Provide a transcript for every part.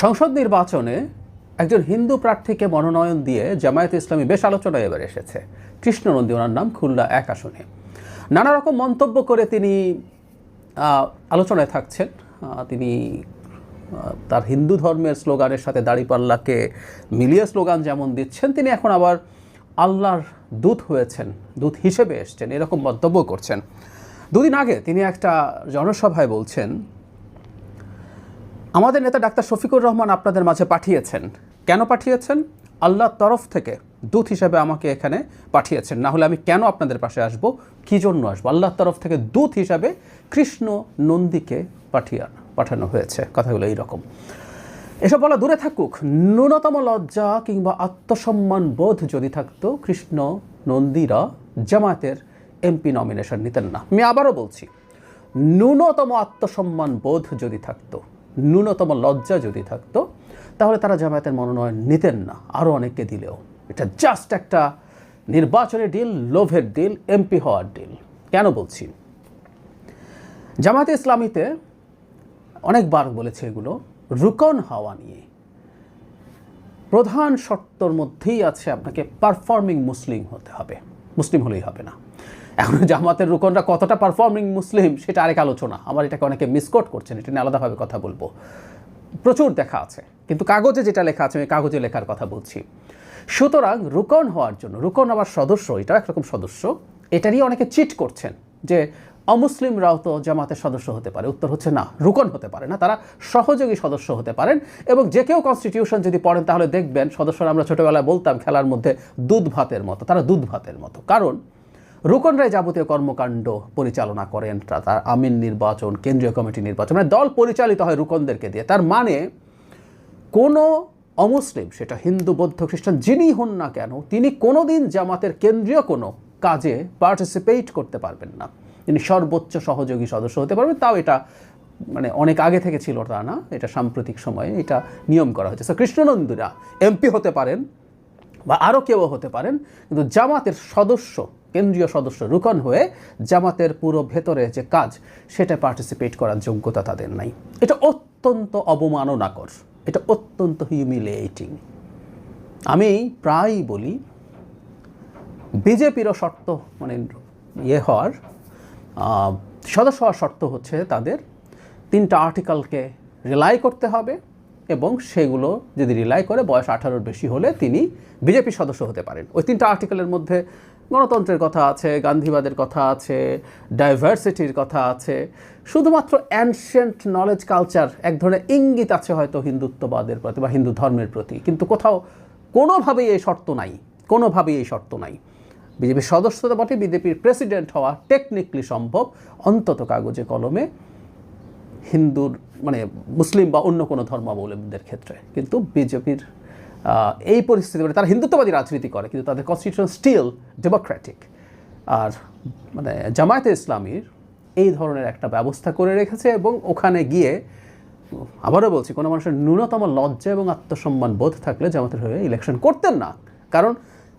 সংসদ নির্বাচনে একজন হিন্দু প্রার্থীকে মনোনয়ন দিয়ে জামায়াতে ইসলামী বেশ আলোচনায় এবার এসেছে। কৃষ্ণ নন্দী, ওনার নাম, খুলনা 1 আসনে। নানা রকম মন্তব্য করে তিনি আলোচনায় থাকছেন। তিনি তার হিন্দু ধর্মের স্লোগানের সাথে দাড়িপাল্লাকে মিলিয়ে স্লোগান যেমন দিচ্ছেন, তিনি এখন আবার আল্লাহর দূত হয়েছেন, দূত হিসেবে এসছেন, এরকম মন্তব্য করছেন। দুদিন আগে তিনি একটা জনসভায় বলছেন, আমাদের নেতা ডাক্তার শফিকুর রহমান আপনাদের মাঝে পাঠিয়েছেন। কেন পাঠিয়েছেন? আল্লাহর তরফ থেকে দূত হিসেবে আমাকে এখানে পাঠিয়েছেন, না হলে আমি কেন আপনাদের পাশে আসব, কী জন্য আসবো? আল্লাহর তরফ থেকে দূত হিসাবে কৃষ্ণ নন্দীকে পাঠানো হয়েছে। কথাগুলো এইরকম। এসব বলা দূরে থাকুক, ন্যূনতম লজ্জা কিংবা আত্মসম্মান বোধ যদি থাকতো, কৃষ্ণ নন্দীরা জামায়াতের এমপি নমিনেশন নিতেন না। আমি আবারও বলছি, ন্যূনতম আত্মসম্মান বোধ যদি থাকতো, ন্যূনতম লজ্জা যদি থাকতো, তাহলে তারা জামায়াতের মনোনয়ন নিতেন না, আরও অনেককে দিলেও। এটা জাস্ট একটা নির্বাচনের ডিল, লোভের ডিল, এমপি হওয়ার ডিল। কেন বলছি? জামায়াতে ইসলামীতে অনেকবার বলেছে এগুলো, রুকন হওয়া নিয়ে প্রধান শর্তর মধ্যেই আছে আপনাকে পারফর্মিং মুসলিম হতে হবে, মুসলিম হলেই হবে না। এখন জামাতের রুকনরা কতটা পারফর্মিং মুসলিম সেটা আরেক আলোচনা। আমার এটাকে অনেকে মিসকোট করছেন, এটা নিয়ে আলাদাভাবে কথা বলবো। প্রচুর দেখা আছে, কিন্তু কাগজে যেটা লেখা আছে আমি কাগজে লেখার কথা বলছি। সুতরাং রুকন হওয়ার জন্য, রুকন আবার সদস্য, এটাও একরকম সদস্য, এটা নিয়ে অনেকে চিট করছেন যে অমুসলিমরাও তো জামাতের সদস্য হতে পারে। উত্তর হচ্ছে না, রুকন হতে পারে না, তারা সহযোগী সদস্য হতে পারেন। এবং যে কেউ কনস্টিটিউশন যদি পড়েন তাহলে দেখবেন সদস্যরা, আমরা ছোটোবেলায় বলতাম খেলার মধ্যে, দুধ ভাতের মতো, তারা দুধ ভাতের মতো। কারণ রুকনরাই যাবতীয় কর্মকাণ্ড পরিচালনা করেন, তার আমিন নির্বাচন, কেন্দ্রীয় কমিটি নির্বাচন, মানে দল পরিচালিত হয় রুকনদেরকে দিয়ে। তার মানে কোনো অমুসলিম, সেটা হিন্দু, বৌদ্ধ, খ্রিস্টান যিনি হন না কেন, তিনি কোনোদিন জামাতের কেন্দ্রীয় কোনো কাজে পার্টিসিপেট করতে পারবেন না। তিনি সর্বোচ্চ সহযোগী সদস্য হতে পারবেন, তাও এটা মানে অনেক আগে থেকে ছিল তা না, এটা সাম্প্রতিক সময়ে এটা নিয়ম করা হয়েছে। সো কৃষ্ণনন্দীরা এমপি হতে পারেন বা আরও কেউ হতে পারেন, কিন্তু জামাতের সদস্য, কেন্দ্রীয় সদস্য, রুকন হয়ে জামাতের পুরো ভেতরে যে কাজ সেটা পার্টিসিপেট করার যোগ্যতা তাদের নাই। এটা অত্যন্ত অবমাননাকর, এটা অত্যন্ত হিউমিলিয়েটিং। আমি প্রায়ই বলি, বিজেপিরও শর্ত, মানে হওয়ার সদস্য হওয়ার শর্ত হচ্ছে তাদের 3টা আর্টিকেলকে রিলাই করতে হবে, এবং সেগুলো যদি রিলাই করে বয়স 18-র বেশি হলে তিনি বিজেপির সদস্য হতে পারেন। ওই 3টা আর্টিকেলের মধ্যে গণতন্ত্রের কথা আছে, গান্ধীবাদের কথা আছে, ডাইভার্সিটির কথা আছে, শুধুমাত্র অ্যানশিয়েন্ট নলেজ কালচার, এক ধরনের ইঙ্গিত আছে হয়তো হিন্দুত্ববাদের প্রতি বা হিন্দু ধর্মের প্রতি, কিন্তু কোথাও কোনোভাবেই এই শর্ত নাই, কোনোভাবেই এই শর্ত নাই। বিজেপির সদস্যতা বটে, বিজেপির প্রেসিডেন্ট হওয়া টেকনিক্যালি সম্ভব, অন্তত কাগজে কলমে, হিন্দুর মানে মুসলিম বা অন্য কোনো ধর্মাবলম্বীদের ক্ষেত্রে। কিন্তু বিজেপির এই পরিস্থিতি, মানে তারা হিন্দুত্ববাদী রাজনীতি করে, কিন্তু তাদের কনস্টিটিউশন স্টিল ডেমোক্রেটিক। আর মানে জামায়াতে ইসলামীর এই ধরনের একটা ব্যবস্থা করে রেখেছে, এবং ওখানে গিয়ে আবারও বলছি, কোনো মানুষের ন্যূনতম লজ্জা এবং আত্মসম্মান বোধ থাকলে জামাতের হয়ে ইলেকশন করতেন না। কারণ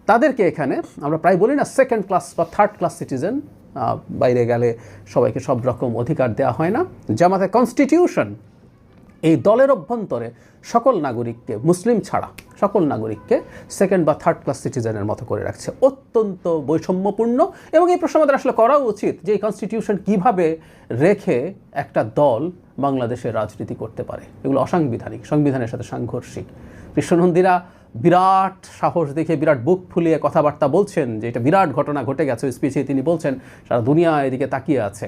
তাদেরকে এখানে আমরা প্রায় বলি না, 2nd ক্লাস বা 3rd ক্লাস সিটিজেন, বাইরে গেলে সবাইকে সব রকম অধিকার দেওয়া হয় না। জামাতের কনস্টিটিউশন এই দলের অভ্যন্তরে সকল নাগরিককে, মুসলিম ছাড়া সকল নাগরিককে 2nd বা 3rd ক্লাস সিটিজেনের মতো করে রাখছে। অত্যন্ত বৈষম্যপূর্ণ। এবং এই প্রশ্ন আমাদের আসলে করা উচিত যে এই কনস্টিটিউশন কীভাবে রেখে একটা দল বাংলাদেশের রাজনীতি করতে পারে। এগুলো অসাংবিধানিক, সংবিধানের সাথে সাংঘর্ষিক। কৃষ্ণনন্দীরা বিরাট সাহস দেখে, বিরাট বুক ফুলিয়ে কথাবার্তা বলছেন যে এটা বিরাট ঘটনা ঘটে গেছে। স্পিচে তিনি বলছেন সারা দুনিয়া এদিকে তাকিয়ে আছে।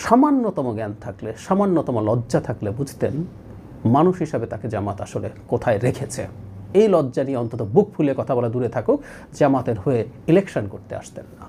সামান্যতম জ্ঞান থাকলে, সামান্যতম লজ্জা থাকলে বুঝতেন মানুষ হিসাবে তাকে জামাত আসলে কোথায় রেখেছে। এই লজ্জা নিয়ে অন্তত বুক ফুলিয়ে কথা বলা দূরে থাকুক, জামাতের হয়ে ইলেকশন করতে আসতেন না।